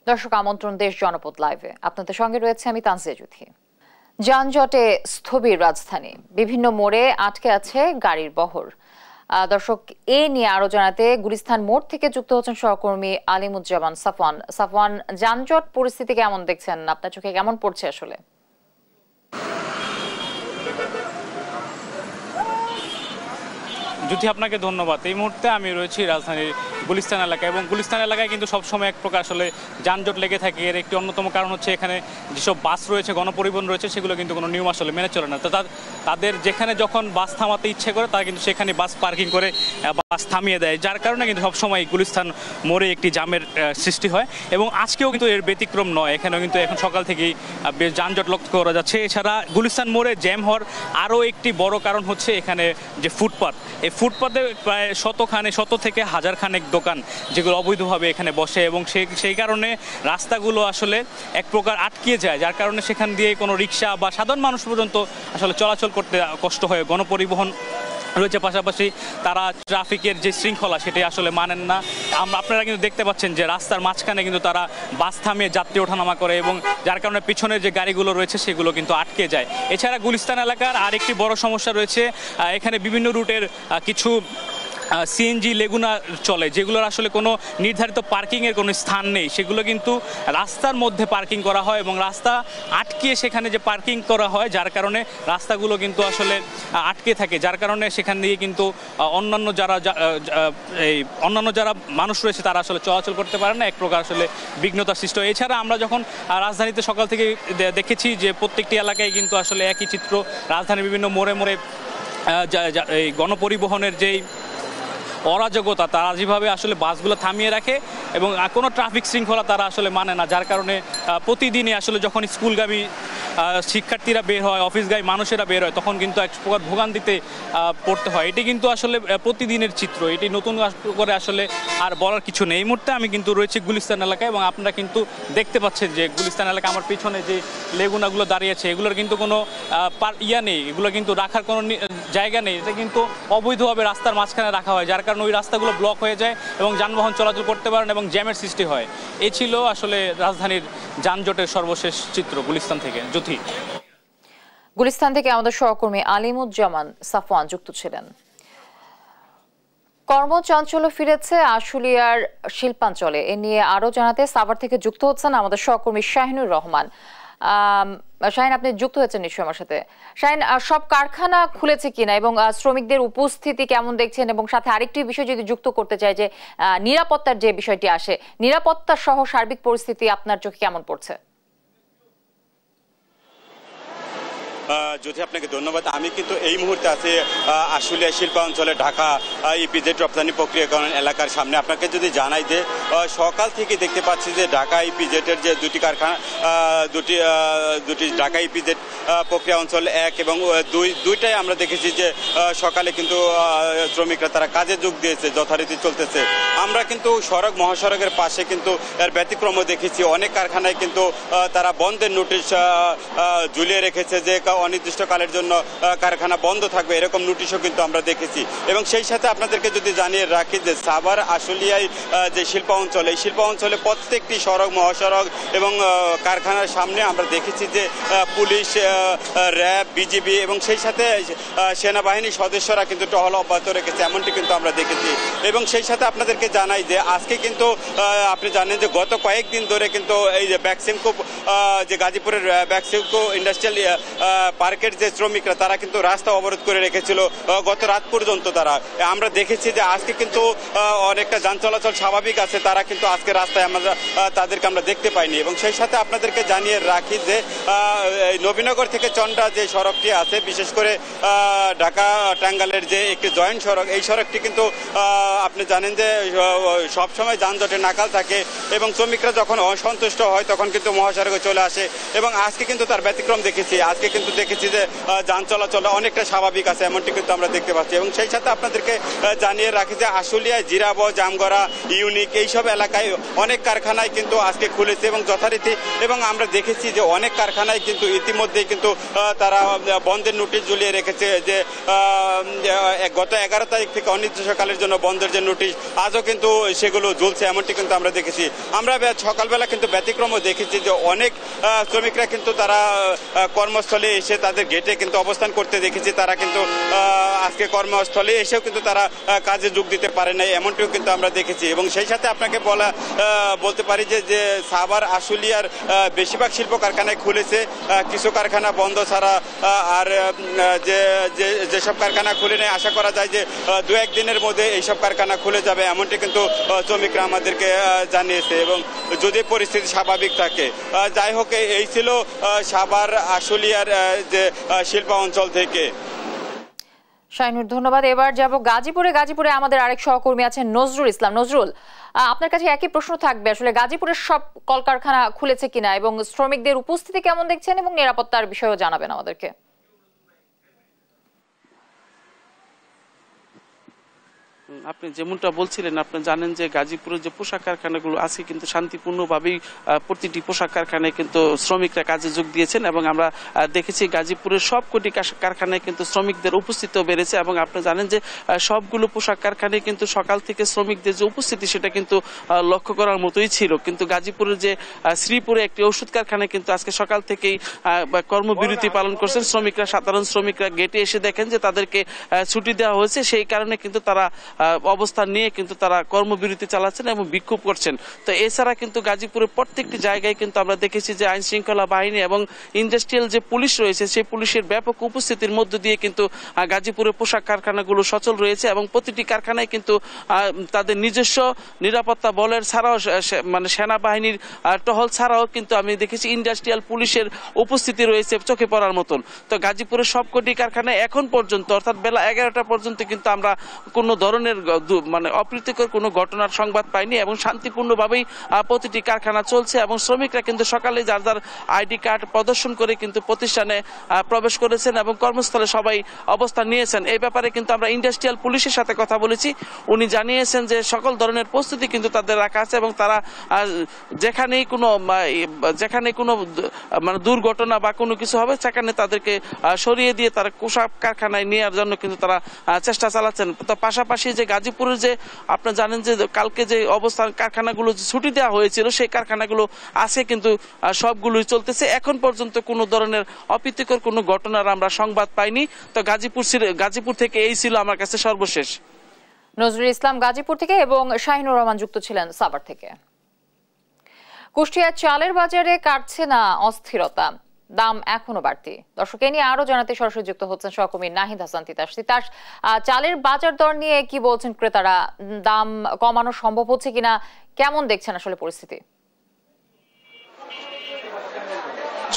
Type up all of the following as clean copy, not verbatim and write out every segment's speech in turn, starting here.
দর্শক আমন্ত্রণ দেশ জনপদ লাইভে আপনাদের সঙ্গে রয়েছে আমি তানজিয়া জুথি। যানজটে স্থবির রাজধানী, বিভিন্ন মোড়ে আটকে আছে গাড়ির বহর। দর্শক এ নিয়ে আরো জানাতে গুলিস্তান মোড় থেকে যুক্ত হচ্ছেন সহকর্মী আলিমুজ্জামান সাফওয়ান। সাফওয়ান, যানজট পরিস্থিতি কেমন দেখছেন, আপনার চোখে কেমন পড়ছে আসলে? জ্যোতি, আপনাকে ধন্যবাদ। এই মুহূর্তে আমি রয়েছি রাজধানীর গুলিস্তান এলাকায়, এবং গুলিস্তান এলাকায় কিন্তু সবসময় এক প্রকার আসলে যানজট লেগে থাকে। এর একটি অন্যতম কারণ হচ্ছে এখানে যেসব বাস রয়েছে, গণপরিবহন রয়েছে, সেগুলো কিন্তু কোনো নিয়ম আসলে মেনে চলে না। তো তাদের যেখানে যখন বাস থামাতে ইচ্ছে করে তারা কিন্তু সেখানে বাস পার্কিং করে বাস থামিয়ে দেয়, যার কারণে কিন্তু সবসময় গুলিস্তান মোড়ে একটি জামের সৃষ্টি হয়। এবং আজকেও কিন্তু এর ব্যতিক্রম নয়, এখানেও কিন্তু এখন সকাল থেকেই বেশ যানজট লক্ষ্য করা যাচ্ছে। এছাড়া গুলিস্তান মোড়ে জ্যাম হওয়ার আরও একটি বড় কারণ হচ্ছে এখানে যে ফুটপাত, এই ফুটপাতে প্রায় শত থেকে হাজার খানেক দোকান যেগুলো অবৈধভাবে এখানে বসে, এবং সেই কারণে রাস্তাগুলো আসলে এক প্রকার আটকিয়ে যায়, যার কারণে সেখান দিয়ে কোনো রিক্সা বা সাধারণ মানুষ পর্যন্ত আসলে চলাচল করতে কষ্ট হয়। গণপরিবহন রয়েছে, পাশাপাশি তারা ট্রাফিকের যে শৃঙ্খলা সেটি আসলে মানেন না। আপনারা কিন্তু দেখতে পাচ্ছেন যে রাস্তার মাঝখানে কিন্তু তারা বাস থামিয়ে যাত্রী ওঠানামা করে, এবং যার কারণে পিছনের যে গাড়িগুলো রয়েছে সেগুলো কিন্তু আটকে যায়। এছাড়া গুলিস্তান এলাকার আরেকটি বড় সমস্যা রয়েছে, এখানে বিভিন্ন রুটের কিছু সিএনজি লেগুনা চলে, যেগুলোর আসলে কোনো নির্ধারিত পার্কিংয়ের কোনো স্থান নেই, সেগুলো কিন্তু রাস্তার মধ্যে পার্কিং করা হয়, এবং রাস্তা আটকিয়ে সেখানে যে পার্কিং করা হয়, যার কারণে রাস্তাগুলো কিন্তু আসলে আটকে থাকে, যার কারণে সেখান দিয়ে কিন্তু অন্যান্য যারা মানুষ রয়েছে তারা আসলে চলাচল করতে পারে না, এক প্রকার আসলে বিঘ্নতা সৃষ্টি হয়। এছাড়া আমরা যখন রাজধানীতে সকাল থেকে দেখেছি যে প্রত্যেকটি এলাকায় কিন্তু আসলে একই চিত্র, রাজধানীর বিভিন্ন মোড়ে মোড়ে এই গণপরিবহনের যেই অরাজকতা, তারা যেভাবে আসলে বাসগুলো থামিয়ে রাখে এবং কোনো ট্রাফিক শৃঙ্খলা তারা আসলে মানে না, যার কারণে প্রতিদিনই আসলে যখন স্কুলগামী শিক্ষার্থীরা বের হয়, অফিসগামী মানুষেরা বের হয়, তখন কিন্তু এক প্রকার ভোগান্তিতে পড়তে হয়। এটি কিন্তু আসলে প্রতিদিনের চিত্র, এটি নতুন করে আসলে আর বলার কিছু নেই। এই মুহূর্তে আমি কিন্তু রয়েছি গুলিস্তান এলাকায়, এবং আপনারা কিন্তু দেখতে পাচ্ছেন যে গুলিস্তান এলাকা আমার পিছনে যে লেগুনাগুলো দাঁড়িয়েছে এগুলোর কিন্তু কোনো নেই, এগুলো কিন্তু রাখার কোনো জায়গা নেই, এটা কিন্তু অবৈধভাবে রাস্তার মাঝখানে রাখা হয়, যার কারণে ওই রাস্তাগুলো ব্লক হয়ে যায় এবং যানবাহন চলাচল করতে পারেন এবং জ্যামের সৃষ্টি হয়। এই ছিল আসলে রাজধানীর যানজটের সর্বশেষ চিত্র গুলিস্তান থেকে। জ্যোতি, গুলিস্তান থেকে আমাদের সহকর্মী আলিমুজ্জামান সাফওয়ান যুক্ত ছিলেন। কর্মচাঞ্চল্য ফিরেছে আশুলিয়ার শিল্পাঞ্চলে, এ নিয়ে আরো জানাতে সাভার থেকে যুক্ত হচ্ছেন আমাদের সহকর্মী শাহিনুর রহমান। শাহিন, আপনি যুক্ত হয়েছেন নিশ্চয়ই আমার সাথে। শাহিন, সব কারখানা খুলেছে কিনা এবং শ্রমিকদের উপস্থিতি কেমন দেখছেন, এবং সাথে আরেকটি বিষয় যদি যুক্ত করতে চাই যে নিরাপত্তার যে বিষয়টি আসে, নিরাপত্তা সহ সার্বিক পরিস্থিতি আপনার চোখে কেমন পড়ছে? যদি আপনাকে ধন্যবাদ। আমি কিন্তু এই মুহূর্তে আছি আশুলিয়া শিল্পাঞ্চলে ঢাকা ইপিজেড রপ্তানি প্রক্রিয়াকরণ এলাকার সামনে। আপনাকে যদি জানাই যে সকাল থেকে দেখতে পাচ্ছি যে ঢাকা ইপিজেডের যে দুটি কারখানা, দুটি ঢাকা ইপিজেড প্রক্রিয়া অঞ্চল 1 এবং 2 দুইটাই আমরা দেখেছি যে সকালে কিন্তু শ্রমিকরা তারা কাজে যোগ দিয়েছে, যথারীতি চলতেছে। আমরা কিন্তু মহাসড়কের পাশে কিন্তু এর ব্যতিক্রমও দেখেছি, অনেক কারখানায় কিন্তু তারা বন্ধের নোটিশ ঝুলিয়ে রেখেছে যে অনির্দিষ্টকালের জন্য কারখানা বন্ধ থাকবে, এরকম নোটিশও কিন্তু আমরা দেখেছি। এবং সেই সাথে আপনাদেরকে যদি জানিয়ে রাখি যে সাভার আশুলিয়ায় যে শিল্প অঞ্চল, এই শিল্প অঞ্চলে প্রত্যেকটি সড়ক, মহাসড়ক এবং কারখানার সামনে আমরা দেখেছি যে পুলিশ, র্যাব, বিজিবি এবং সেই সাথে সেনাবাহিনীর সদস্যরা কিন্তু টহল অব্যাহত রেখেছে, এমনটি কিন্তু আমরা দেখেছি। এবং সেই সাথে আপনাদেরকে জানাই যে আজকে কিন্তু আপনি জানেন যে গত কয়েকদিন ধরে কিন্তু এই যে ব্যাকসিমকো, যে গাজীপুরের ব্যাকসিমকো ইন্ডাস্ট্রিয়াল পার্কের যে শ্রমিকরা তারা কিন্তু রাস্তা অবরোধ করে রেখেছিল গত রাত পর্যন্ত। আমরা দেখেছি যে আজকে কিন্তু অনেকটা যান চলাচল স্বাভাবিক আছে, তারা কিন্তু আজকে রাস্তায় তাদেরকে আমরা দেখতে পাইনি। এবং সেই সাথে আপনাদেরকে জানিয়ে রাখি যে নবীনগর থেকে চন্দ্রা যে সড়কটি আছে, বিশেষ করে ঢাকা টাঙ্গাইলের যে একটি জয়েন্ট সড়ক, এই সড়কটি কিন্তু আপনি জানেন যে সবসময় যানজটে নাকাল থাকে, এবং শ্রমিকরা যখন অসন্তুষ্ট হয় তখন কিন্তু মহাসড়কে চলে আসে। এবং আজকে কিন্তু তার ব্যতিক্রম দেখেছি, আজকে কিন্তু দেখেছি যে যান চলাচল অনেকটা স্বাভাবিক আছে, এমনটি কিন্তু আমরা দেখতে পাচ্ছি। এবং সেই সাথে আপনাদেরকে জানিয়ে রাখি যে আশুলিয়ায় জিরাব, জামগড়া, ইউনিক এইসব এলাকায় অনেক কারখানায় কিন্তু আজকে খুলেছে এবং যথারীতি, এবং আমরা দেখেছি যে অনেক কারখানায় কিন্তু ইতিমধ্যেই কিন্তু তারা বন্ধের নোটিশ ঝুলিয়ে রেখেছে যে গত 11 তারিখ থেকে অনির্দিষ্টকালের জন্য বন্ধের যে নোটিশ আজও কিন্তু সেগুলো ঝুলছে, এমনটি কিন্তু আমরা দেখেছি। আমরা সকালবেলা কিন্তু ব্যতিক্রমও দেখেছি যে অনেক শ্রমিকরা কিন্তু তারা কর্মস্থলে এসে তাদের গেটে কিন্তু অবস্থান করতে দেখেছি। তারা কিন্তু আজকে কর্মস্থলে এসেও কিন্তু তারা কাজে যোগ দিতে পারে নাই, এমনটিও কিন্তু আমরা দেখেছি। এবং সেই সাথে আপনাকে বলতে পারি যে সাভার আশুলিয়ার বেশিরভাগ শিল্প কারখানায় খুলেছে, কিছু কারখানা বন্ধ ছাড়া আর যেসব কারখানা খুলে নেয় আশা করা যায় যে 2-1 দিনের মধ্যে এইসব কারখানা খুলে যাবে, এমনটি কিন্তু শ্রমিকরা আমাদেরকে জানিয়েছে। এবং যদি পরিস্থিতি স্বাভাবিক থাকে, যাই হোক এই ছিল সাভার আশুলিয়ার যে শিল্প অঞ্চল থেকে। শাহিনুর, ধন্যবাদ। এবার যাব গাজীপুরে আমাদের আরেক সহকর্মী আছেন নজরুল ইসলাম। নজরুল, আপনার কাছে একই প্রশ্ন থাকবে, আসলে গাজীপুরের সব কলকারখানা খুলেছে কিনা এবং শ্রমিকদের উপস্থিতি কেমন দেখছেন এবং নিরাপত্তার বিষয়েও জানাবেন আমাদেরকে। আপনি যেমনটা বলছিলেন, আপনি জানেন যে গাজীপুরের যে পোশাক কারখানাগুলো আছে কিন্তু শান্তিপূর্ণভাবেই প্রতিটি পোশাক কারখানায় কিন্তু শ্রমিকরা কাজে যোগ দিয়েছেন এবং আমরা দেখেছি গাজীপুরের সবকটি কারখানায় কিন্তু শ্রমিকদের উপস্থিতিও বেড়েছে। এবং আপনি জানেন যে সবগুলো পোশাক কারখানায় কিন্তু সকাল থেকে শ্রমিকদের যে উপস্থিতি সেটা কিন্তু লক্ষ্য করার মতোই ছিল। কিন্তু গাজীপুরের যে শ্রীপুরে একটি ওষুধ কারখানায় কিন্তু আজকে সকাল থেকেই কর্মবিরতি পালন করছেন শ্রমিকরা। সাধারণ শ্রমিকরা গেটে এসে দেখেন যে তাদেরকে ছুটি দেওয়া হয়েছে, সেই কারণে কিন্তু তারা অবস্থান নিয়ে কিন্তু তারা কর্মবিরতি চালাচ্ছেন এবং বিক্ষোভ করছেন। তো এছাড়া কিন্তু গাজীপুরের প্রত্যেকটি জায়গায় কিন্তু আমরা দেখেছি যে আইন শৃঙ্খলা বাহিনী এবং ইন্ডাস্ট্রিয়াল যে পুলিশ রয়েছে সেই পুলিশের ব্যাপক উপস্থিতির মধ্য দিয়ে কিন্তু গাজীপুরের পোশাক কারখানাগুলো সচল রয়েছে এবং প্রতিটি কারখানায় কিন্তু তাদের নিজস্ব নিরাপত্তা বলের ছাড়াও মানে সেনাবাহিনীর টহল ছাড়াও কিন্তু আমি দেখেছি ইন্ডাস্ট্রিয়াল পুলিশের উপস্থিতি রয়েছে চোখে পড়ার মতন। তো গাজীপুরের সবকটি কারখানায় এখন পর্যন্ত অর্থাৎ বেলা 11টা পর্যন্ত কিন্তু আমরা কোনো ধরনের মানে অপ্রীতিকর কোনো ঘটনার সংবাদ পাইনি এবং শান্তিপূর্ণভাবেই প্রতিটি কারখানা চলছে এবং শ্রমিকরা কিন্তু সকালে যার যার আইডি কার্ড প্রদর্শন করে কিন্তু প্রতিষ্ঠানে প্রবেশ করেছেন এবং কর্মস্থলে সবাই অবস্থান নিয়েছেন। এই ব্যাপারে কিন্তু আমরা ইন্ডাস্ট্রিয়াল পুলিশের সাথে কথা বলেছি, উনি জানিয়েছেন যে সকল ধরনের প্রস্তুতি কিন্তু তাদের রাখা আছে এবং তারা যেখানেই কোনো মানে দুর্ঘটনা বা কোনো কিছু হবে সেখানে তাদেরকে সরিয়ে দিয়ে তারা পোশাক কারখানায় নেওয়ার জন্য কিন্তু তারা চেষ্টা চালাচ্ছেন। তো পাশাপাশি যে গাজীপুরের যে আপনি জানেন যে কালকে যে অবস্থান কারখানাগুলো ছুটি দেওয়া হয়েছিল সেই কারখানাগুলো আছে কিন্তু সবগুলোই চলতেছে। এখন পর্যন্ত কোনো ধরনের অপ্রীতিকর কোনো ঘটনার আমরা সংবাদ পাইনি। তো গাজীপুর থেকে এই ছিল আমার কাছে সর্বশেষ। নজরুল ইসলাম গাজীপুর থেকে এবং শাহিনুর রহমান যুক্ত ছিলেন সাভার থেকে। কুষ্টিয়ার চালের বাজারে কাটছে না অস্থিরতা, দাম এখনো বাড়তি। দর্শক, এ নিয়ে আরো জানাতে সরাসরি যুক্ত হচ্ছেন সহকর্মী নাহিদ হাসান তিতাস। চালের বাজার দর নিয়ে কি বলছেন ক্রেতারা? দাম কমানো সম্ভব হচ্ছে কিনা, কেমন দেখছেন আসলে পরিস্থিতি?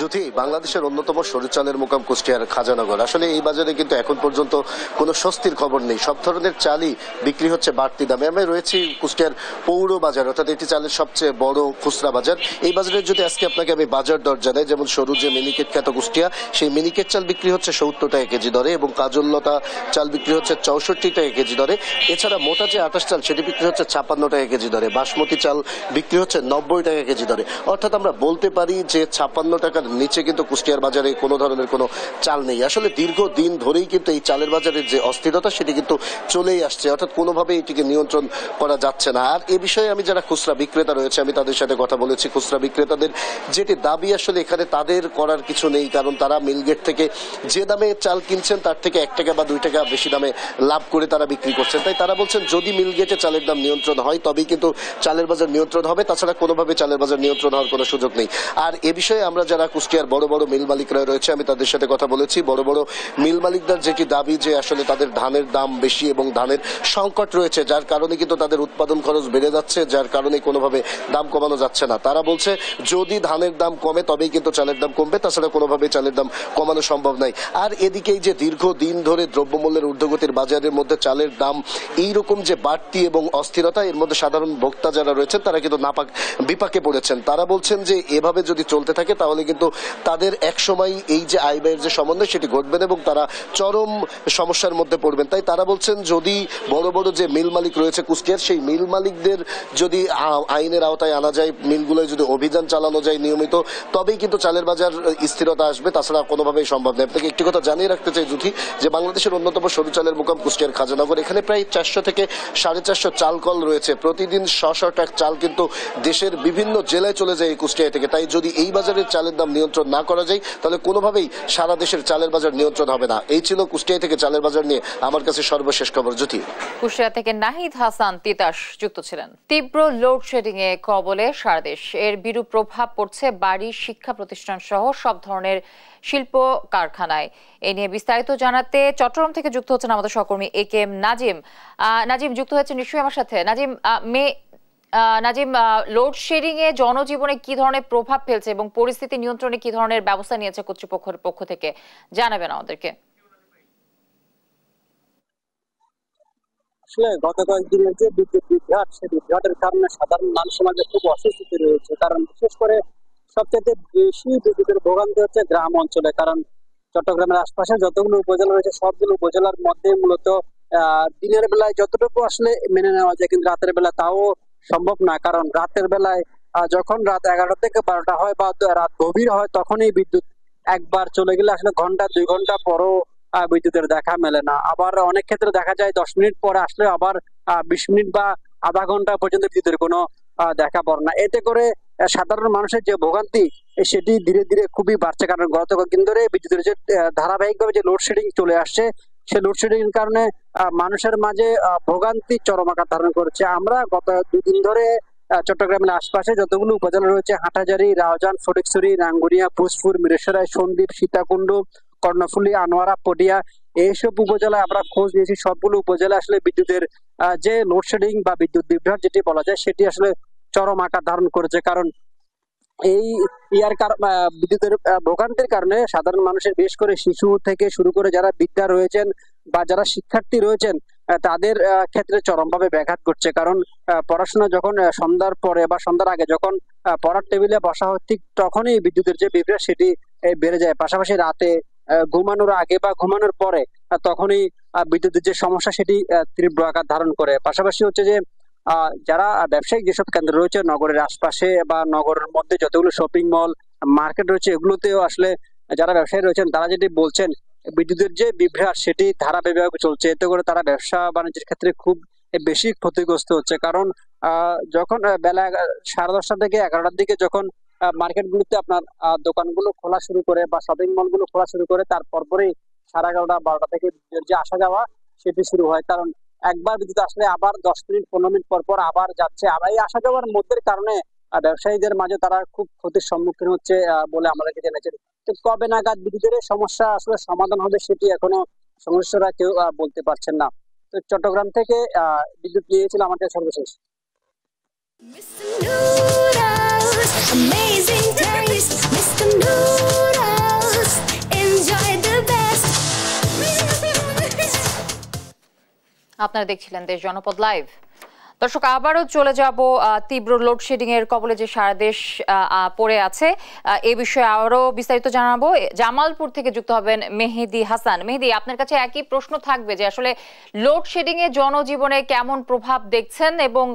যদি বাংলাদেশের অন্যতম সরু চালের মোকাম কুষ্টিয়ার খাজানগর, আসলে এই বাজারে কিন্তু এখন পর্যন্ত কোনো স্বস্তির খবর নেই। সব ধরনের চালই বিক্রি হচ্ছে বাড়তি দামে। আমি রয়েছি কুষ্টিয়ার পৌর বাজার, অর্থাৎ এটি চালের সবচেয়ে বড় খুচরা বাজার। এই বাজারে যদি আজকে আপনাকে আমি বাজার দর জানাই, যেমন সরু যে মিনিকেট খ্যাত কুষ্টিয়া, সেই মিনিকেট চাল বিক্রি হচ্ছে 70 টাকা কেজি দরে এবং কাজললতা চাল বিক্রি হচ্ছে 64 টাকা কেজি দরে। এছাড়া মোটা যে আটাশ চাল সেটি বিক্রি হচ্ছে 56 টাকা কেজি দরে। বাসমতি চাল বিক্রি হচ্ছে 90 টাকা কেজি দরে। অর্থাৎ আমরা বলতে পারি যে 56 টাকার নিচে কিন্তু কুষ্টিয়ার বাজারে কোনো ধরনের কোনো চাল নেই। আসলে দীর্ঘদিন ধরেই কিন্তু এই চালের বাজারের যে অস্থিরতা সেটি কিন্তু চলেই আসছে, অর্থাৎ কোনোভাবে এটিকে নিয়ন্ত্রণ করা যাচ্ছে না। আর এ বিষয়ে আমি যারা খুচরা বিক্রেতা রয়েছে আমি তাদের সাথে কথা বলেছি। খুচরা বিক্রেতাদের যেটি দাবি, আসলে এখানে তাদের করার কিছু নেই, কারণ তারা মিলগেট থেকে যে দামে চাল কিনছেন তার থেকে 1 টাকা বা 2 টাকা বেশি দামে লাভ করে তারা বিক্রি করছেন। তাই তারা বলছেন যদি মিলগেটে চালের দাম নিয়ন্ত্রণ হয় তবেই কিন্তু চালের বাজার নিয়ন্ত্রণ হবে, তাছাড়া কোনোভাবে চালের বাজার নিয়ন্ত্রণ হওয়ার কোনো সুযোগ নেই। আর এ বিষয়ে আমরা যারা কুষ্টিয়ার বড় বড় মিল মালিকরা রয়েছে আমি তাদের সাথে কথা বলেছি। বড় বড় মিল মালিকদের যেটি দাবি যে আসলে তাদের ধানের দাম বেশি এবং ধানের সংকট রয়েছে, যার কারণে কিন্তু তাদের উৎপাদন খরচ বেড়ে যাচ্ছে, যার কারণে কোনোভাবে দাম কমানো যাচ্ছে না। তারা বলছে যদি ধানের দাম কমে তবেই কিন্তু চালের দাম কমবে, তাছাড়া কোনোভাবে চালের দাম কমানো সম্ভব নয়। আর এদিকেই যে দীর্ঘদিন ধরে দ্রব্যমূল্যের ঊর্ধ্বগতির বাজারের মধ্যে চালের দাম এইরকম যে বাড়তি এবং অস্থিরতা, এর মধ্যে সাধারণ ভোক্তা যারা রয়েছেন তারা কিন্তু বিপাকে পড়েছেন। তারা বলছেন যে এভাবে যদি চলতে থাকে তাহলে কিন্তু তাদের একসময় এই যে আয় ব্যয়ের যে সমন্বয় সেটি ঘটবেন এবং তারা চরম সমস্যার মধ্যে পড়বেন। তাই তারা বলছেন যদি বড় বড় যে মিল মালিক রয়েছে কুষ্টিয়ার, সেই মিল মালিকদের যদি আইনের আওতায় আনা যায়, মিলগুলোয় যদি অভিযান চালানো যায় নিয়মিত, তবেই কিন্তু চালের বাজার স্থিরতা আসবে, তাছাড়া কোনোভাবেই সম্ভব নয়। আপনাকে একটি কথা জানিয়ে রাখতে চাই জুথি, যে বাংলাদেশের অন্যতম সরু চালের মোকাম কুষ্টিয়ার খাজানগর, এখানে প্রায় 400 থেকে 450 চাল কল রয়েছে। প্রতিদিন 100 ট্রাক চাল কিন্তু দেশের বিভিন্ন জেলায় চলে যায় এই কুষ্টিয়া থেকে। তাই যদি এই বাজারের চালের দাম নিয়ন্ত্রণ না করা যায় তাহলে কোনোভাবেই সারা দেশের চালের বাজার নিয়ন্ত্রণ হবে না। এই ছিল কুষ্টিয়া থেকে চালের বাজার নিয়ে আমার কাছে সর্বশেষ খবর। জ্যোতি, কুষ্টিয়া থেকে নাহিদ হাসান তিতাস যুক্ত ছিলেন। তীব্র লোডশেডিং এ কবলে সারা দেশ, এর বিরূপ প্রভাব পড়ছে বাড়ি, শিক্ষা প্রতিষ্ঠান সহ সব ধরনের শিল্প কারখানায়। এ নিয়ে বিস্তারিত জানাতে চট্টগ্রাম থেকে যুক্ত হচ্ছেন আমাদের সহকর্মী একেএম নাজিম। নাজিম যুক্ত হচ্ছে নিশ্চয়ই আমার সাথে। নাজিম, লোডশেডিং এ জনজীবনে কি ধরনের প্রভাব ফেলছে এবং পরিস্থিতি নিয়ন্ত্রণে কি ধরনের ব্যবস্থা নিয়েছে কর্তৃপক্ষের পক্ষ থেকে, জানাবেন আমাদেরকে। আসলে গত কয়েকদিনের যে বিদ্যুৎ বিভ্রাট, সেই বিভ্রাটের কারণে সাধারণ মানুষ সমাজে খুব অস্বস্তিতে রয়েছে। কারণ বিশেষ করে সবচেয়ে বেশি বিদ্যুতের ভোগান্তি হচ্ছে গ্রাম অঞ্চলে। কারণ চট্টগ্রামের আশপাশে যতগুলো উপজেলা রয়েছে সবগুলো উপজেলার মধ্যে মূলত দিনের বেলায় যতটুকু আসলে মেনে নেওয়া যায়, কিন্তু রাতের বেলা তাও সম্ভব না। কারণ রাতের বেলায় যখন রাত 11টা থেকে 12টা হয় বা রাত গভীর হয়, তখনই বিদ্যুৎ একবার চলে গেলে আসলে ঘন্টা 2 ঘন্টা পরও বিদ্যুতের দেখা মেলে না। আবার অনেক ক্ষেত্রে দেখা যায় 10 মিনিট পরে আসলে আবার 20 মিনিট বা আধা ঘন্টা পর্যন্ত বিদ্যুতের কোনো দেখা পড়ে না। এতে করে সাধারণ মানুষের যে ভোগান্তি সেটি ধীরে ধীরে খুবই বাড়ছে। কারণ গত কয়েকদিন ধরে বিদ্যুতের যে ধারাবাহিকভাবে যে লোডশেডিং চলে আসছে, সেই লোডশেডিং এর কারণে মানুষের মাঝে ভোগান্তি চরম আকার ধারণ করেছে। আমরা গত 2 দিন ধরে চট্টগ্রামের আশপাশে যতগুলো উপজেলা রয়েছে, হাটহাজারী, রাউজান, ফটিকছড়ি, রাঙ্গুনিয়া, ভোজপুর, মিরেশ্বরাই, সন্দ্বীপ, সীতাকুণ্ড, কর্ণফুলী, আনোয়ারা, পটিয়া, এইসব উপজেলায় আমরা খোঁজ নিয়েছি। সবগুলো উপজেলা আসলে বিদ্যুতের যে লোডশেডিং বা বিদ্যুৎ বিভ্রাট যেটি বলা যায়, সেটি আসলে চরম আকার ধারণ করেছে। কারণ এই বিদ্যুতের ভোগান্তির কারণে সাধারণ মানুষের, বিশেষ করে শিশু থেকে শুরু করে যারা বিদ্যা রয়েছেন বা যারা শিক্ষার্থী রয়েছেন, তাদের ক্ষেত্রে চরমভাবে ব্যাঘাত ঘটছে। কারণ পড়াশোনা যখন সন্ধ্যার পরে বা সন্ধ্যার আগে যখন পড়ার টেবিলে বসা হয়, ঠিক তখনই বিদ্যুতের যে বিভ্রাট সেটি বেড়ে যায়। পাশাপাশি রাতে ঘুমানোর আগে বা ঘুমানোর পরে তখনই বিদ্যুতের যে সমস্যা সেটি তীব্র আকার ধারণ করে। পাশাপাশি হচ্ছে যে যারা ব্যবসায়িক যেসব কেন্দ্র রয়েছে নগরের আশপাশে বা নগরের মধ্যে যতগুলো শপিং মল, মার্কেট রয়েছে, এগুলোতেও আসলে যারা ব্যবসায়ী রয়েছেন তারা যেটি বলছেন, বিদ্যুতের যে বিভ্রাট সেটি ধারাবাহিকভাবে চলছে। এতে করে তারা ব্যবসা বাণিজ্যের ক্ষেত্রে খুব বেশি ক্ষতিগ্রস্ত হচ্ছে। কারণ যখন বেলা 10:30 থেকে 11টার দিকে যখন মার্কেটগুলোতে আপনার দোকানগুলো খোলা শুরু করে বা শপিং মল গুলো খোলা শুরু করে, তারপরে 11:30 12টা থেকে যে আসা যাওয়া সেটি শুরু হয়। কারণ একবার বিদ্যুৎ আসলে আবার 10 মিনিট 15 মিনিট পর পর আবার যাচ্ছে। আবার এই আসা যাওয়ার মধ্যে কারণে ব্যবসায়ীদের মাঝে তারা খুব ক্ষতির সম্মুখীন হচ্ছে বলে আমাদেরকে জেনেছেন। তো কবে নাগাদ বিদ্যুতের সমস্যা আসলে সমাধান হবে সেটি এখনো সমস্যারা কেউ বলতে পারছেন না। তো চট্টগ্রাম থেকে বিদ্যুৎ নিয়েছিল আমাদের সর্বশেষ। আপনারা দেখছিলেন দেশ জনপদ লাইভ। দর্শক, আবারও চলে যাব তীব্র লোডশেডিং এর কবলে যে সারা দেশ পড়ে আছে, এ বিষয়ে আরো বিস্তারিত জানাবো। জামালপুর থেকে যুক্ত হবেন মেহেদি হাসান। মেহেদি, আপনার কাছে একই প্রশ্ন থাকবে যে আসলে লোডশেডিং এ জনজীবনে কেমন প্রভাব দেখছেন এবং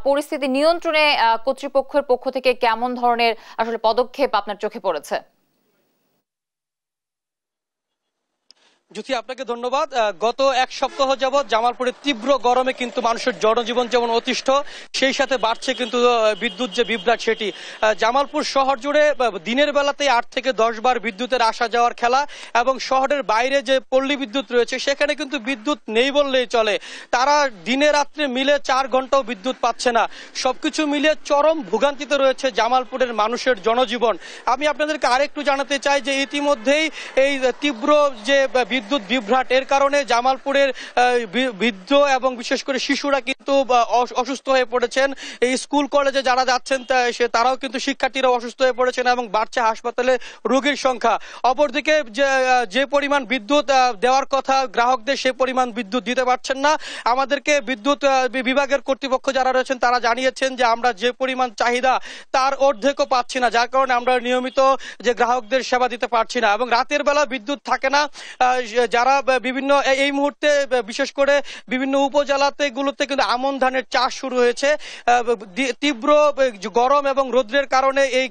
পরিস্থিতি নিয়ন্ত্রণে কর্তৃপক্ষের পক্ষ থেকে কেমন ধরনের আসলে পদক্ষেপ আপনার চোখে পড়েছে? জ্যোতি, আপনাকে ধন্যবাদ। গত 1 সপ্তাহ যাবৎ জামালপুরের তীব্র গরমে কিন্তু মানুষের জনজীবন যেমন অতিষ্ঠ, সেই সাথে বাড়ছে কিন্তু বিদ্যুৎ যে বিভ্রাট সেটি। জামালপুর শহর জুড়ে দিনের বেলাতে 8 থেকে 10 বার বিদ্যুতের আসা যাওয়ার খেলা, এবং শহরের বাইরে যে পল্লী বিদ্যুৎ রয়েছে সেখানে কিন্তু বিদ্যুৎ নেই বললেই চলে। তারা দিনে রাত্রে মিলে 4 ঘন্টাও বিদ্যুৎ পাচ্ছে না। সবকিছু মিলে চরম ভোগান্তিতে রয়েছে জামালপুরের মানুষের জনজীবন। আমি আপনাদেরকে আরেকটু জানাতে চাই যে ইতিমধ্যেই এই তীব্র যে বিদ্যুৎ বিভ্রাট, এর কারণে জামালপুরের বৃদ্ধ এবং বিশেষ করে শিশুরা কিন্তু অসুস্থ হয়ে পড়েছেন। এই স্কুল কলেজে যারা যাচ্ছেন তারাও কিন্তু শিক্ষার্থীরাও অসুস্থ হয়ে পড়েছেন এবং বাড়ছে হাসপাতালে রোগীর সংখ্যা। অপরদিকে যে পরিমাণ বিদ্যুৎ দেওয়ার কথা গ্রাহকদের, সে পরিমাণ বিদ্যুৎ দিতে পারছেন না। আমাদেরকে বিদ্যুৎ বিভাগের কর্তৃপক্ষ যারা রয়েছেন তারা জানিয়েছেন যে আমরা যে পরিমাণ চাহিদা তার অর্ধেকও পাচ্ছি না, যার কারণে আমরা নিয়মিত যে গ্রাহকদের সেবা দিতে পারছি না। এবং রাতের বেলা বিদ্যুৎ থাকে না। যারা বিভিন্ন এই মুহূর্তে বিশেষ করে বিভিন্ন উপজেলাতে গুলোতে কিন্তু আমন ধানের চাষ শুরু হয়েছে। তীব্র গরম এবং রৌদ্রের কারণে এই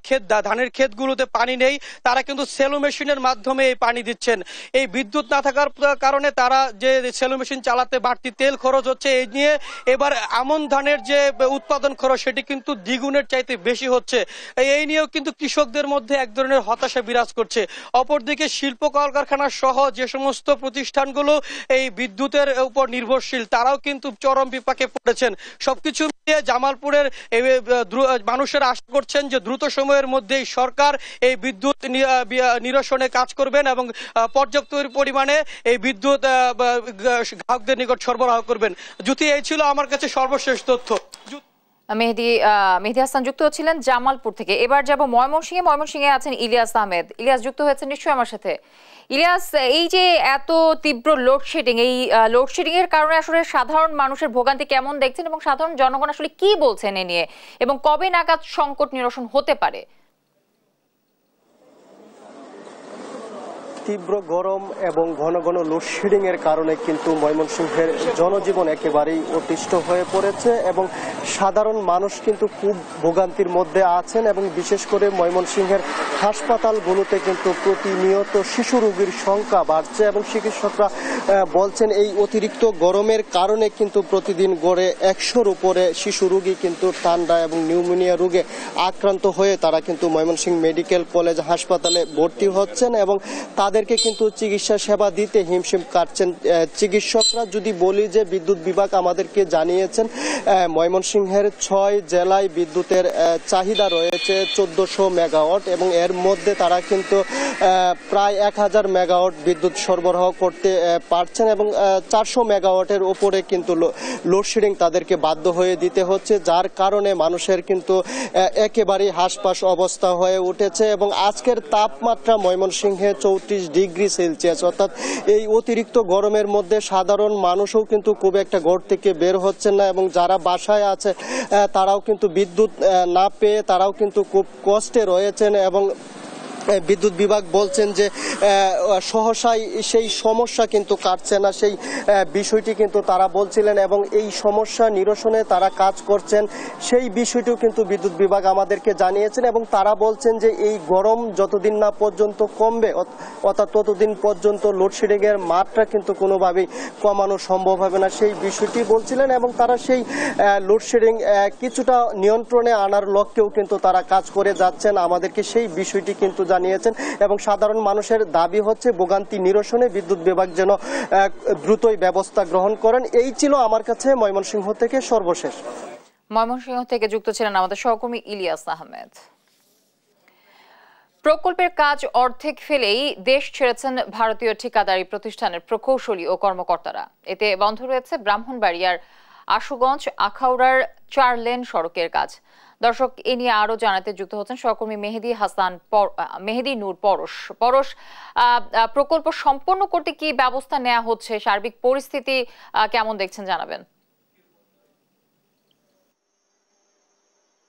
ধানের ক্ষেতগুলোতে পানি নেই, তারা কিন্তু সেলো মেশিনের মাধ্যমে এই পানি দিচ্ছেন। এই বিদ্যুৎ না থাকার কারণে তারা যে সেলো মেশিন চালাতে বাড়তি তেল খরচ হচ্ছে, এই নিয়ে এবার আমন ধানের যে উৎপাদন খরচ সেটি কিন্তু দ্বিগুণের চাইতে বেশি হচ্ছে। এই নিয়েও কিন্তু কৃষকদের মধ্যে এক ধরনের হতাশা বিরাজ করছে। অপরদিকে শিল্প কলকারখানা সহ যে সমস্ত প্রতিষ্ঠানগুলো এই বিদ্যুতের উপর নির্ভরশীল তারাও কিন্তু চরম বিপাকে পড়েছেন। সবকিছু মিলিয়ে জামালপুরের মানুষেরা আশা করছেন যে দ্রুত সময়ের মধ্যেই সরকার এই বিদ্যুৎ নিরসনে কাজ করবেন এবং পর্যাপ্ত পরিমাণে এই বিদ্যুৎ গ্রাহকদের নিকট সরবরাহ করবেন। জ্যোতি, এই ছিল আমার কাছে সর্বশেষ তথ্য। মেহেদী হাসান যুক্ত হচ্ছিলেন জামালপুর থেকে। এবার যাব ময়মনসিংহে আছেন ইলিয়াস আহমেদ। ইলিয়াস যুক্ত হয়েছেন নিশ্চয়ই আমার সাথে। ইলিয়াস, এই যে এত তীব্র লোডশেডিং, এই লোডশেডিং এর কারণে আসলে সাধারণ মানুষের ভোগান্তি কেমন দেখছেন এবং সাধারণ জনগণ আসলে কি বলছেন এ নিয়ে, এবং কবে নাগাদ সংকট নিরসন হতে পারে? তীব্র গরম এবং ঘন ঘন লোডশেডিং এর কারণে কিন্তু ময়মনসিংহের জনজীবন একেবারেই অতিষ্ঠ হয়ে পড়েছে এবং সাধারণ মানুষ কিন্তু খুব ভোগান্তির মধ্যে আছেন এবং বিশেষ করে ময়মনসিংহের হাসপাতালগুলোতে কিন্তু প্রতিনিয়ত শিশু রোগীর সংখ্যা বাড়ছে এবং চিকিৎসকরা বলছেন এই অতিরিক্ত গরমের কারণে কিন্তু প্রতিদিন গড়ে 100-র উপরে শিশু রোগী কিন্তু ঠান্ডা এবং নিউমোনিয়া রোগে আক্রান্ত হয়ে তারা কিন্তু ময়মনসিংহ মেডিকেল কলেজ হাসপাতালে ভর্তি হচ্ছেন এবং তাদেরকে কিন্তু চিকিৎসা সেবা দিতে হিমশিম কাটছেন চিকিৎসকরা। যদি বলি যে বিদ্যুৎ বিভাগ আমাদেরকে জানিয়েছেন ময়মনসিংহের 6 জেলায় বিদ্যুতের চাহিদা রয়েছে 1400 মেগাওয়াট এবং এর মধ্যে তারা কিন্তু প্রায় 1000 মেগাওয়াট বিদ্যুৎ সরবরাহ করতে পারছেন এবং 400 মেগাওয়াটের উপরে কিন্তু লোডশেডিং তাদেরকে বাধ্য হয়ে দিতে হচ্ছে, যার কারণে মানুষের কিন্তু একেবারেই হাসপাস অবস্থা হয়ে উঠেছে এবং আজকের তাপমাত্রা ময়মনসিংহে 34 ডিগ্রি সেলসিয়াস। অর্থাৎ এই অতিরিক্ত গরমের মধ্যে সাধারণ মানুষও কিন্তু খুব একটা ঘর থেকে বের হচ্ছেন না এবং যারা বাসায় আছে তারাও কিন্তু বিদ্যুৎ না পেয়ে তারাও কিন্তু খুব কষ্টে রয়েছেন এবং বিদ্যুৎ বিভাগ বলছেন যে সহসাই সেই সমস্যা কিন্তু কাটছে না, সেই বিষয়টি কিন্তু তারা বলছিলেন এবং এই সমস্যা নিরসনে তারা কাজ করছেন সেই বিষয়টিও কিন্তু বিদ্যুৎ বিভাগ আমাদেরকে জানিয়েছেন এবং তারা বলছেন যে এই গরম যতদিন না পর্যন্ত কমবে অর্থাৎ ততদিন পর্যন্ত লোডশেডিং এর মাত্রা কিন্তু কোনোভাবেই কমানো সম্ভব হবে না, সেই বিষয়টি বলছিলেন এবং তারা সেই লোডশেডিং কিছুটা নিয়ন্ত্রণে আনার লক্ষ্যেও কিন্তু তারা কাজ করে যাচ্ছেন, আমাদেরকে সেই বিষয়টি কিন্তু জানিয়েছেন এবং সাধারণ মানুষের দাবি হচ্ছে ভোগান্তি নিরসনে বিদ্যুৎ বিভাগ যেন দ্রুতই ব্যবস্থা গ্রহণ করেন। এই ছিল আমার কাছে ময়মনসিংহ থেকে সর্বশেষ। ময়মনসিংহ থেকে যুক্ত ছিলেন আমাদের সহকর্মী ইলিয়াস আহমেদ। প্রকল্পের কাজ অর্ধেক ফেলেই দেশ ছেড়েছেন ভারতীয় ঠিকাদারি প্রতিষ্ঠানের প্রকৌশলী ও কর্মকর্তারা। এতে বন্ধ রয়েছে ব্রাহ্মণবাড়িয়ার আশুগঞ্জ আখাউড়ার 4 লেন সড়কের কাজ। দর্শক, এ নিয়ে আরো জানাতে যুক্ত হচ্ছেন সহকর্মী মেহেদী নূর পরশ। প্রকল্প সম্পন্ন করতে কি ব্যবস্থা নেওয়া হচ্ছে, সার্বিক পরিস্থিতি কেমন দেখছেন জানাবেন।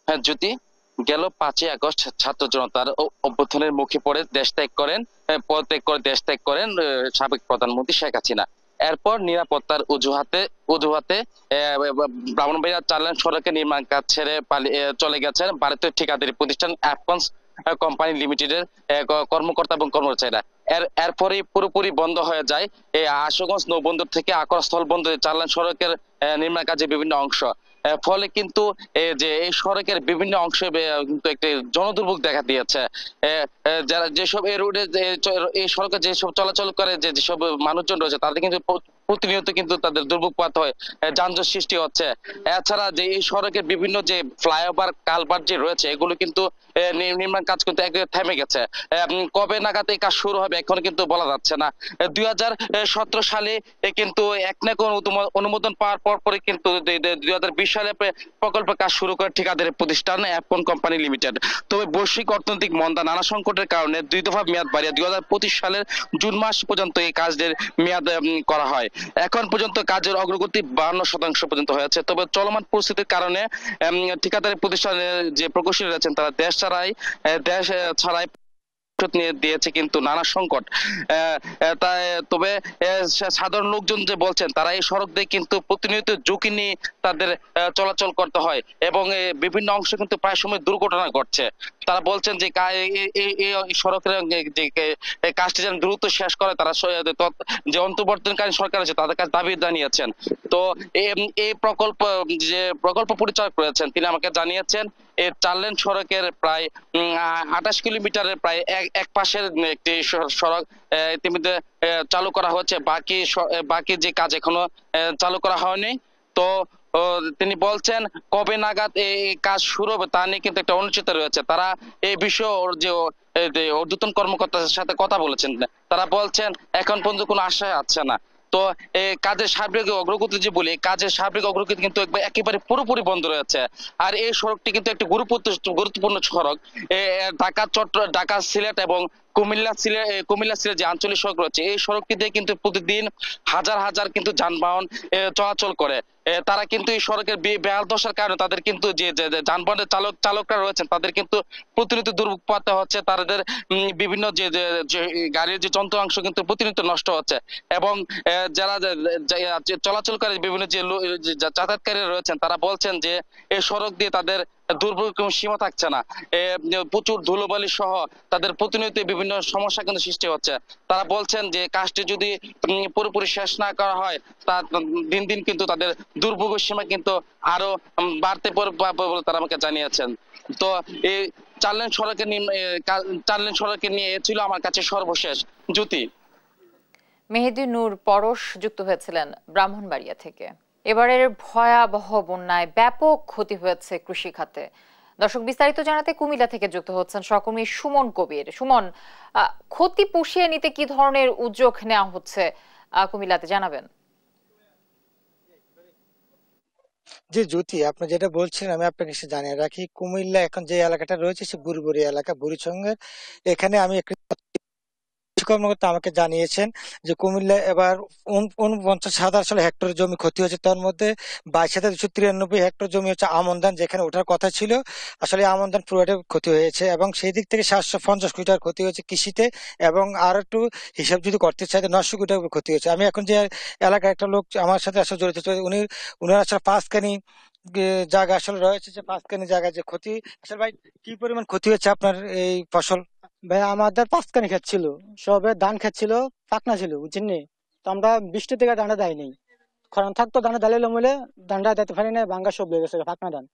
হ্যাঁ জ্যোতি, গেল 5ই আগস্ট ছাত্র জনতার অভ্যুত্থানের মুখে পড়ে পদত্যাগ করেন সাবেক প্রধানমন্ত্রী শেখ হাসিনা। এরপর নিরাপত্তার অজুহাতে ব্রাহ্মণবাড়িয়া 4 লেন সড়কের নির্মাণ কাজ ছেড়ে চলে গেছেন ভারতীয় ঠিকাদারি প্রতিষ্ঠান অ্যাপকনস কোম্পানি লিমিটেডের কর্মকর্তা এবং কর্মচারীরা। এরপরেই পুরোপুরি বন্ধ হয়ে যায় এই আশুগঞ্জ নৌবন্দর থেকে আকরা স্থল বন্দর 4 লেন সড়কের নির্মাণ কাজের বিভিন্ন অংশ। ফলে কিন্তু যে এই সড়কের বিভিন্ন অংশে কিন্তু একটি জনদুর্ভোগ দেখা দিয়েছে। যেসব এই রোডে এই সড়কে যেসব চলাচল করে যেসব মানুষজন রয়েছে তাদের কিন্তু প্রতিনিয়ত কিন্তু তাদের দুর্ভোগ পোহাতে হয়, যানজট সৃষ্টি হচ্ছে। এছাড়া যে এই সড়কের বিভিন্ন যে ফ্লাইওভার কালভার্ট যে রয়েছে এগুলো কিন্তু নির্মাণ কাজ কিন্তু থেমে গেছে। কবে নাগাদ এই কাজ শুরু হবে এখন কিন্তু বলা যাচ্ছে না। 2017 সালে কিন্তু একনেক অনুমোদন পাওয়ার পরে কিন্তু 2020 সালে প্রকল্পের কাজ শুরু করে ঠিকাদারি প্রতিষ্ঠান অ্যাপকন কোম্পানি লিমিটেড। তবে বৈশ্বিক অর্থনৈতিক মন্দা, নানা সংকটের কারণে 2 দফা মেয়াদ বাড়িয়ে 2025 সালের জুন মাস পর্যন্ত এই কাজের মেয়াদ করা হয়। এখন পর্যন্ত কাজের অগ্রগতি 52% পর্যন্ত হয়েছে। তবে চলমান পরিস্থিতির কারণে ঠিকাদারি প্রতিষ্ঠানের যে প্রকৌশলী রয়েছেন তারা দেশ ছাড়াই নিয়ে দিয়েছে কিন্তু নানা সংকট। তবে সাধারণ লোকজন যে বলছেন তারা এই সড়ক দিয়ে কিন্তু প্রতিনিয়ত ঝুঁকি নিয়ে তাদের চলাচল করতে হয় এবং বিভিন্ন অংশে কিন্তু প্রায় সময় দুর্ঘটনা ঘটছে। তারা বলছেন যে এই সড়কের যে কাজটি যেন দ্রুত শেষ করে তারা যে অন্তর্বর্তীকালীন সরকার আছে তাদের কাছে দাবি জানিয়েছেন। তো এই প্রকল্প পরিচালক রয়েছেন তিনি আমাকে জানিয়েছেন এই 4 লেন সড়কের প্রায় 28 কিলোমিটারের প্রায় এক পাশের একটি সড়ক ইতিমধ্যে চালু করা হচ্ছে, বাকি যে কাজ এখনো চালু করা হয়নি। তো তিনি বলছেন কবে নাগাদ এই কাজ শুরু হবে তা নিয়ে কিন্তু একটা অনিশ্চয়তা রয়েছে। তারা এই বিষয়ে যে ঊর্ধ্বতন কর্মকর্তার সাথে কথা বলেছেন, তারা বলছেন এখন পর্যন্ত কোনো আশা আছে না। তো কাজের সার্বিক অগ্রগতি যে বলি, কাজের সার্বিক অগ্রগতি কিন্তু একেবারে পুরোপুরি বন্ধ রয়েছে। আর এই সড়কটি কিন্তু একটি গুরুত্বপূর্ণ সড়ক। ঢাকা সিলেট এবং কুমিল্লা সিলেট যে আঞ্চলিক সড়ক রয়েছে এই সড়কটি দিয়ে কিন্তু প্রতিদিন হাজার হাজার কিন্তু যানবাহন চলাচল করে। তারা কিন্তু এই সড়কের বেহাল দশার কারণে তাদের কিন্তু যে যানবাহনের চালকরা রয়েছেন তাদের কিন্তু প্রতিনিয়ত দুর্ভোগ পোহাতে হচ্ছে। তাদের বিভিন্ন যে গাড়ির যে যন্ত্রাংশ কিন্তু প্রতিনিয়ত নষ্ট হচ্ছে এবং যারা চলাচলকারী বিভিন্ন যে যাতায়াতকারী রয়েছেন তারা বলছেন যে এই সড়ক দিয়ে তাদের দুর্ভোগ সীমা থাকছে না। প্রচুর ধুলোবালি সহ তাদের প্রতিনিয়ত বিভিন্ন সমস্যা কিন্তু সৃষ্টি হচ্ছে। তারা বলছেন যে কাজটি যদি পুরোপুরি শেষ না করা হয় তা দিন দিন কিন্তু তাদের দুর্ভোগের সীমা কিন্তু আরো বাড়তে পারবে বলে তারা আমাকে জানিয়েছেন। তো এই 4 লেন সড়কে নিয়ে ছিল আমার কাছে সর্বশেষ। জ্যোতি। মেহেদী নূর পরশ যুক্ত হয়েছিলেন ব্রাহ্মণবাড়িয়া থেকে। এবারের ভয়াবহ বন্যায় ব্যাপক ক্ষতি হয়েছে কৃষি খাতে। দর্শক বিস্তারিত জানাতে কুমিল্লা থেকে যুক্ত হচ্ছেন সহকর্মী সুমন কবির। সুমন, ক্ষতি পুষিয়ে নিতে কি ধরনের উদ্যোগ নেওয়া হচ্ছে কুমিল্লাতে জানাবেন? জি জ্যোতি, আপনি যেটা বলছেন আমি আপনাকে সে জানিয়ে রাখি, কুমিল্লা এখন যে এলাকাটা রয়েছে সে বুড়িবড়ি এলাকা, বুড়িচঙ্গের। এখানে আমি কর্মকর্তা আমাকে জানিয়েছেন যে কুমিল্লা এবার 49,000 হেক্টর জমি ক্ষতি হয়েছে। তার মধ্যে 22,293 হেক্টর জমি হচ্ছে আমন ধান, যেখানে ওঠার কথা ছিল। আসলে আমন ধান পুরোটাই ক্ষতি হয়েছে এবং সেই দিক থেকে 750 কোটি টাকার ক্ষতি হয়েছে কৃষিতে। এবং আর একটু হিসাব যদি করতে চাই 900 কোটি টাকার ক্ষতি হয়েছে। আমি এখন যে এলাকায় একটা লোক আমার সাথে আসলে জড়িত, উনি আসলে 5 কানি জায়গা আসলে রয়েছে, যে 5 কানি জায়গায় যে ক্ষতি, আসলে ভাই কি পরিমাণ ক্ষতি হয়েছে আপনার এই ফসল? ভাই আমাদের 5 কানি ক্ষেত ছিল, সবে ধান ক্ষেত ছিল, পাকনা ছিল, বুঝছেন নি? তো আমরা বৃষ্টি থেকে ধানটা দেয় নাই, কারণ থাকতো ধানটা দাঁড়িয়ে মিলে ধানটা দিতে পারি না, ভাঙ্গা সব লেগে গেছে পাকনা ধান।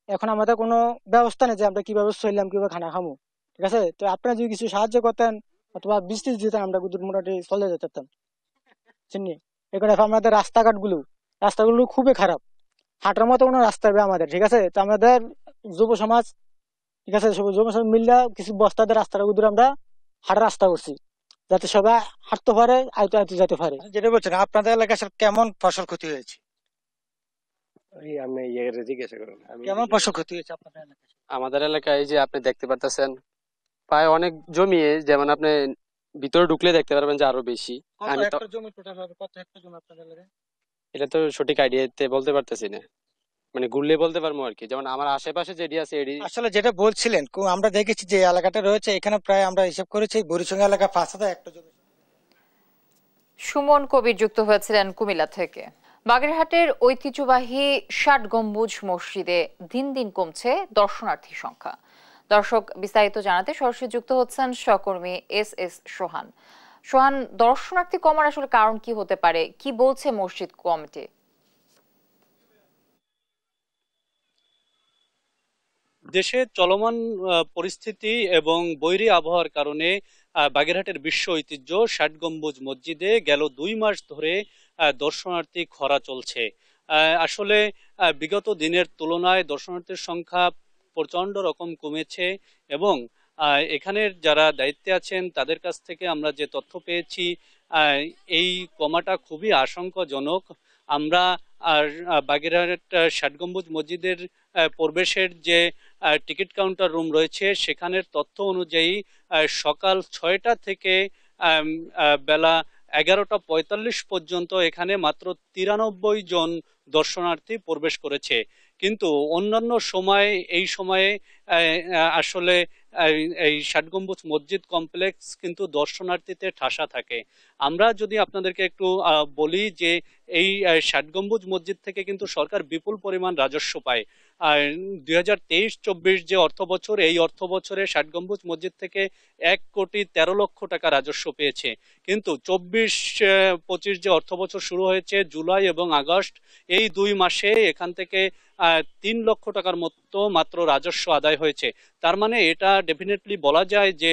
এখন আমাদের কোনো ব্যবস্থা নেই যে আমরা কিভাবে চললাম, কিভাবে খানা খামো। ঠিক আছে, তো আপনারা যদি কিছু সাহায্য করতেন অথবা বৃষ্টি দিতেন আমরা মোটামুটি চলে যেতাম, বুঝছেন নি? এখানে আমাদের রাস্তাগুলো খুবই খারাপ, হাঁটার মতো কোনো রাস্তা হবে আমাদের। ঠিক আছে, তো আমাদের যুব সমাজ, ঠিক আছে, যুব সমাজ মিললে কিছু বস্তাদের রাস্তার দূরে আমরা হাঁটার রাস্তা করছি, যাতে সবাই হাঁটতে পারে, আইতে আইতে যেতে পারে। যেটা বলছেন আপনাদের এলাকায় আসলে কেমন ফসল ক্ষতি হয়েছে? আমি জিজ্ঞাসা করুন কেমন ফসল ক্ষতি হয়েছে আপনাদের এলাকায়? আমাদের এলাকায় যে আপনি দেখতে পারতেছেন প্রায় অনেক জমি, যেমন আপনি ভিতরে ঢুকলে দেখতে পারবেন যে আরো বেশি। আমি তো এটা তো সঠিক আইডিয়াতে বলতে পারতেছি না, মানে ঘুরলে বলতে পারবো আর কি। যেমন আমার আশেপাশে যেটি আছে এটি আসলে যেটা বলছিলেন, আমরা দেখেছি যে এলাকাটা রয়েছে এখানে প্রায় আমরা হিসাব করেছি বুড়িচঙ্গা এলাকা 5,000 হেক্টর জমি। সুমন কবির যুক্ত হয়েছিলেন কুমিল্লা থেকে। বাগেরহাটের ঐতিহ্যবাহী 60 গম্বুজ মসজিদে দিন দিন কমছে দর্শনার্থীর সংখ্যা। দর্শক বিস্তারিত জানাতে সরাসরি যুক্ত হচ্ছেন সহকর্মী এস সোহান। সোহান, দর্শনার্থী কমার আসলে কারণ কি হতে পারে, কি বলছে মসজিদ কমিটি? দেশে চলমান পরিস্থিতি এবং বৈরী আবহাওয়ার কারণে বাগেরহাটের বিশ্ব ঐতিহ্য ষাট গম্বুজ মসজিদে গেল 2 মাস ধরে দর্শনার্থী খরা চলছে। আসলে বিগত দিনের তুলনায় দর্শনার্থীর সংখ্যা প্রচন্ড রকম কমেছে এবং এখানের যারা দায়িত্বে আছেন তাদের কাছ থেকে আমরা যে তথ্য পেয়েছি এই কমাটা খুবই আশঙ্কাজনক। আমরা বাগেরহাট ষাট গম্বুজ মসজিদের প্রবেশের যে টিকিট কাউন্টার রুম রয়েছে সেখানের তথ্য অনুযায়ী সকাল 6টা থেকে বেলা 11:45 পর্যন্ত এখানে মাত্র 93 জন দর্শনার্থী প্রবেশ করেছে। কিন্তু অন্যান্য সময় এই সময়ে আসলে এই ষাট গম্বুজ মসজিদ কমপ্লেক্স কিন্তু দর্শনার্থীতে ঠাসা থাকে। আমরা যদি আপনাদেরকে একটু বলি যে এই ষাট গম্বুজ মসজিদ থেকে কিন্তু সরকার বিপুল পরিমাণ রাজস্ব পায়। 2023-24 যে অর্থ বছর, এই অর্থ বছরে ষাট গম্বুজ মসজিদ থেকে 1,13,00,000 টাকা রাজস্ব পেয়েছে। কিন্তু 24-25 যে অর্থ বছর শুরু হয়েছে জুলাই এবং আগস্ট, এই 2 মাসে এখান থেকে 3 লক্ষ টাকার মতো মাত্র রাজস্ব আদায় হয়েছে। তার মানে এটা ডেফিনেটলি বলা যায় যে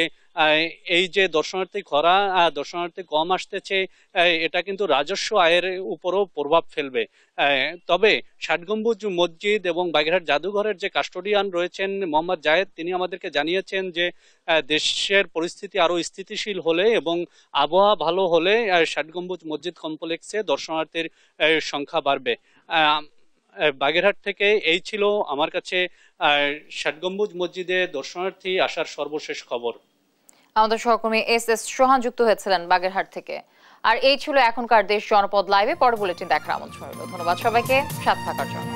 এই যে দর্শনার্থী খরা, দর্শনার্থী কম আসতেছে, এটা কিন্তু রাজস্ব আয়ের উপরও প্রভাব ফেলবে। তবে ষাট গম্বুজ মসজিদ এবং বাগেরহাট জাদুঘরের যে কাস্টোডিয়ান রয়েছেন মোহাম্মদ জায়েদ, তিনি আমাদেরকে জানিয়েছেন যে দেশের পরিস্থিতি আরো স্থিতিশীল হলে এবং আবহাওয়া ভালো হলে ষাট গম্বুজ মসজিদ কমপ্লেক্সে দর্শনার্থীর সংখ্যা বাড়বে। বাগেরহাট থেকে এই ছিল আমার কাছে ষাট গম্বুজ মসজিদে দর্শনার্থী আসার সর্বশেষ খবর। আমাদের সহকর্মী এস সোহান যুক্ত হয়েছিলেন বাগেরহাট থেকে। আর এই ছিল এখনকার দেশ জনপদ লাইভে। পরে বুলেটিন দেখার আমন্ত্রণ রইল। ধন্যবাদ সবাইকে সাথে থাকার জন্য।